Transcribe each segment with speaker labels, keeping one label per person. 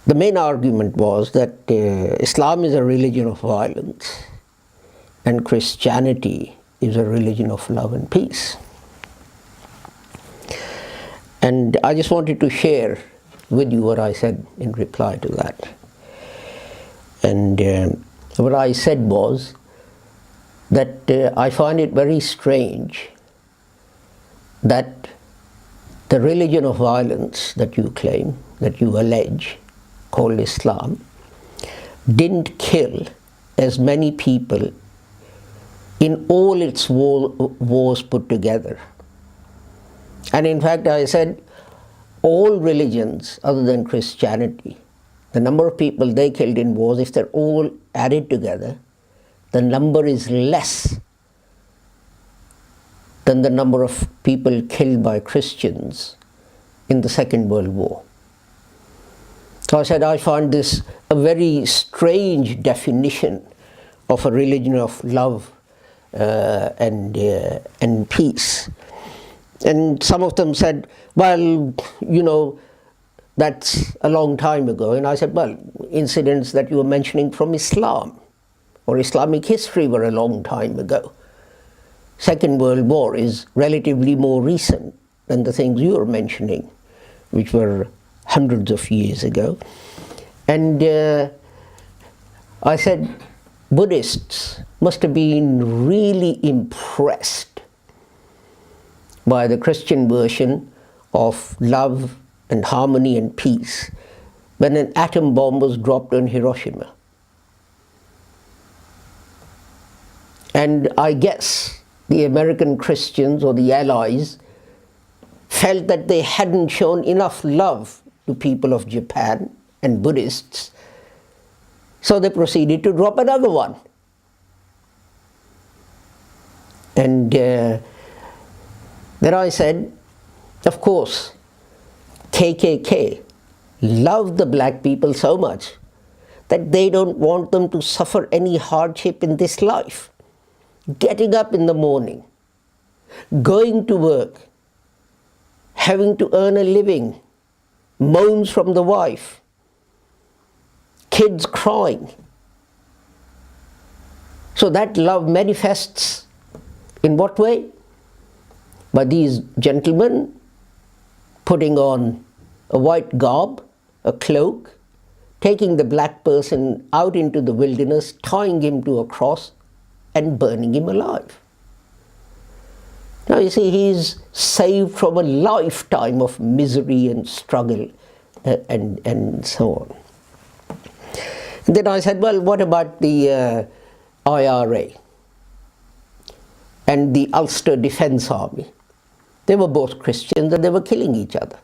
Speaker 1: the main argument was that Islam is a religion of violence and Christianity is a religion of love and peace. And I just wanted to share with you what I said in reply to that. And what I said was that I find it very strange that the religion of violence that you claim, that you allege, called Islam, didn't kill as many people in all its wars put together. And in fact, I said all religions other than Christianity, the number of people they killed in wars, if they're all added together, the number is less than the number of people killed by Christians in the Second World War. So I said I find this a very strange definition of a religion of love and peace. And some of them said, well, that's a long time ago. And I said, well, incidents that you were mentioning from Islam or Islamic history were a long time ago. Second World War is relatively more recent than the things you were mentioning, which were hundreds of years ago. And I said, Buddhists must have been really impressed by the Christian version of love and harmony and peace when an atom bomb was dropped on Hiroshima. And I guess the American Christians or the Allies felt that they hadn't shown enough love to people of Japan and Buddhists, so they proceeded to drop another one. And then I said, of course, KKK love the black people so much that they don't want them to suffer any hardship in this life. Getting up in the morning, going to work, having to earn a living, moans from the wife, kids crying. So that love manifests in what way? By these gentlemen putting on a white garb, a cloak, taking the black person out into the wilderness, tying him to a cross, and burning him alive. Now you see, he's saved from a lifetime of misery and struggle and so on. And then I said, well, what about the IRA and the Ulster Defence Army? They were both Christians and they were killing each other.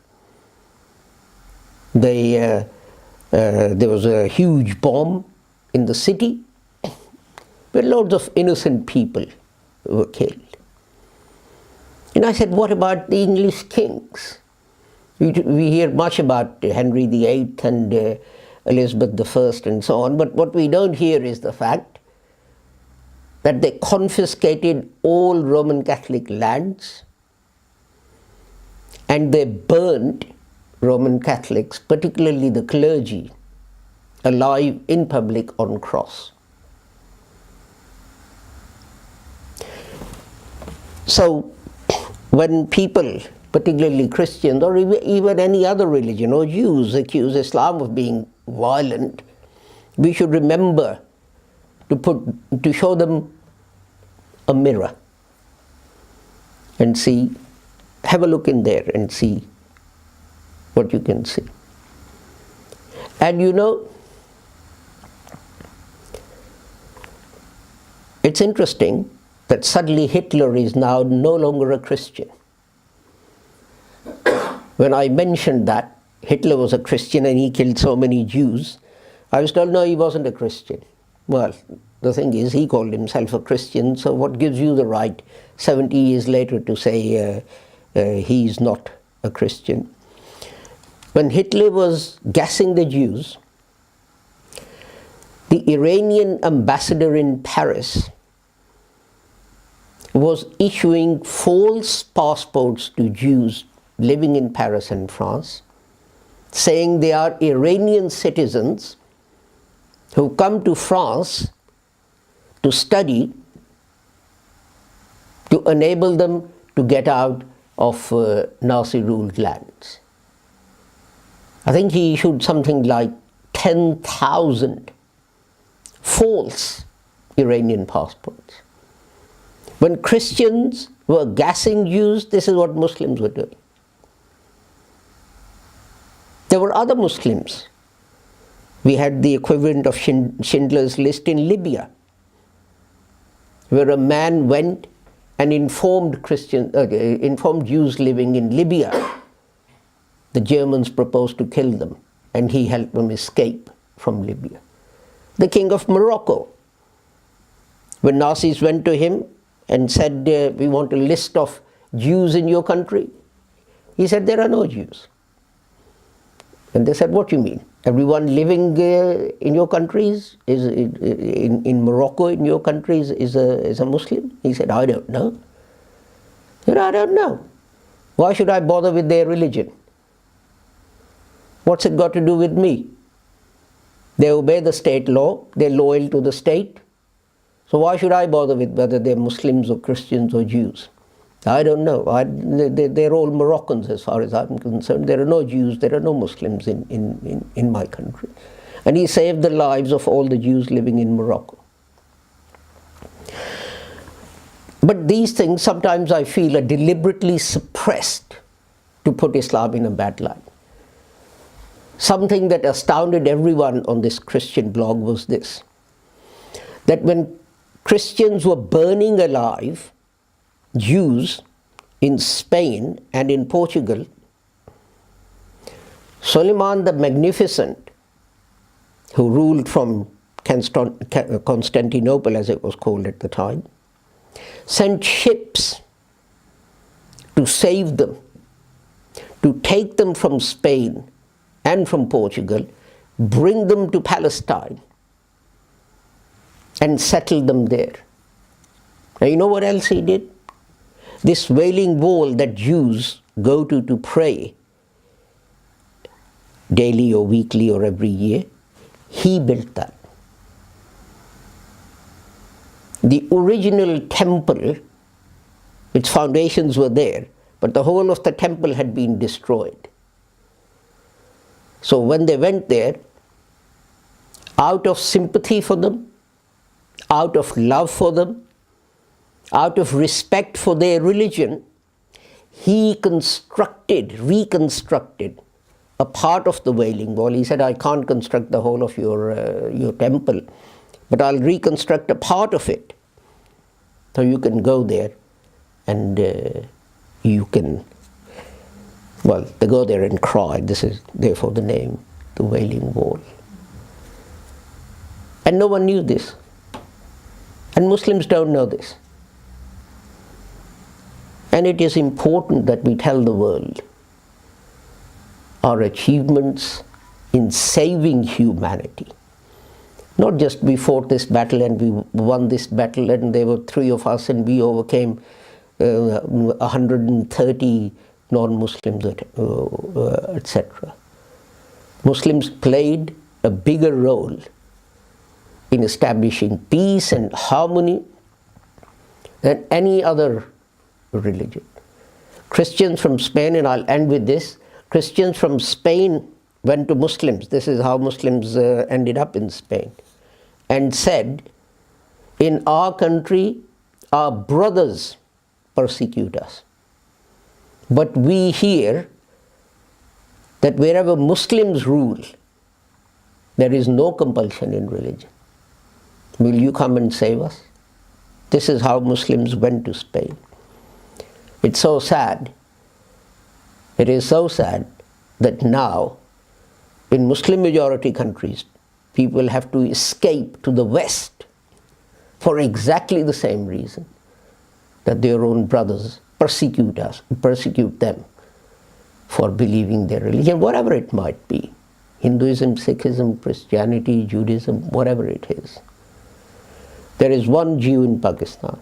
Speaker 1: There was a huge bomb in the city where loads of innocent people were killed. And I said, what about the English kings? We hear much about Henry VIII and Elizabeth I and so on, but what we don't hear is the fact that they confiscated all Roman Catholic lands and they burned Roman Catholics, particularly the clergy, alive in public on cross. So when people, particularly Christians or even any other religion or Jews, accuse Islam of being violent, we should remember to show them a mirror and see, have a look in there and see what you can see. And it's interesting that suddenly Hitler is now no longer a Christian. When I mentioned that Hitler was a Christian and he killed so many Jews, I was told, no, he wasn't a Christian. Well, the thing is, he called himself a Christian, so what gives you the right 70 years later to say he's not a Christian? When Hitler was gassing the Jews, the Iranian ambassador in Paris was issuing false passports to Jews living in Paris and France saying they are Iranian citizens who come to France to study to enable them to get out of Nazi-ruled lands. I think he issued something like 10,000 false Iranian passports. When Christians were gassing Jews, this is what Muslims were doing. There were other Muslims. We had the equivalent of Schindler's List in Libya, where a man went and informed Jews living in Libya the Germans proposed to kill them, and he helped them escape from Libya. The king of Morocco, when Nazis went to him and said, we want a list of Jews in your country, he said, there are no Jews. And they said, what do you mean? Everyone living in your countries, in Morocco, in your countries, is a Muslim? He said, I don't know. He said, I don't know. Why should I bother with their religion? What's it got to do with me? They obey the state law, they're loyal to the state. So why should I bother with whether they're Muslims or Christians or Jews? I don't know. They're all Moroccans as far as I'm concerned. There are no Jews, there are no Muslims in my country. And he saved the lives of all the Jews living in Morocco. But these things sometimes I feel are deliberately suppressed to put Islam in a bad light. Something that astounded everyone on this Christian blog was this, that when Christians were burning alive Jews in Spain and in Portugal, Suleiman the Magnificent, who ruled from Constantinople, as it was called at the time, sent ships to save them, to take them from Spain and from Portugal, bring them to Palestine and settle them there. Now you know what else he did? This Wailing Wall that Jews go to pray daily or weekly or every year, he built that. The original temple, its foundations were there, but the whole of the temple had been destroyed. So when they went there, out of sympathy for them, out of love for them, out of respect for their religion, he reconstructed a part of the Wailing Wall. He said, I can't construct the whole of your temple, but I'll reconstruct a part of it. So you can go there and you can, well, they go there and cry. This is therefore the name, the Wailing Wall. And no one knew this. And Muslims don't know this. And it is important that we tell the world our achievements in saving humanity. Not just we fought this battle and we won this battle and there were 3 of us and we overcame 130 non-Muslims, etc. Muslims played a bigger role in establishing peace and harmony than any other religion. Christians from Spain, and I'll end with this, Christians from Spain went to Muslims, this is how Muslims ended up in Spain, and said, in our country, our brothers persecute us. But we hear that wherever Muslims rule, there is no compulsion in religion. Will you come and save us? This is how Muslims went to Spain. It's so sad. It is so sad that now, in Muslim majority countries, people have to escape to the West for exactly the same reason, that their own brothers persecute them for believing their religion, whatever it might be. Hinduism, Sikhism, Christianity, Judaism, whatever it is. There is one Jew in Pakistan,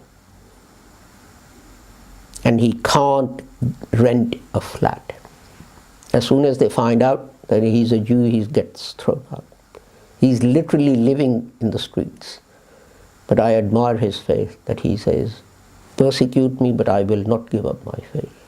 Speaker 1: and he can't rent a flat. As soon as they find out that he's a Jew, he gets thrown out. He's literally living in the streets. But I admire his faith, that he says, persecute me, but I will not give up my faith.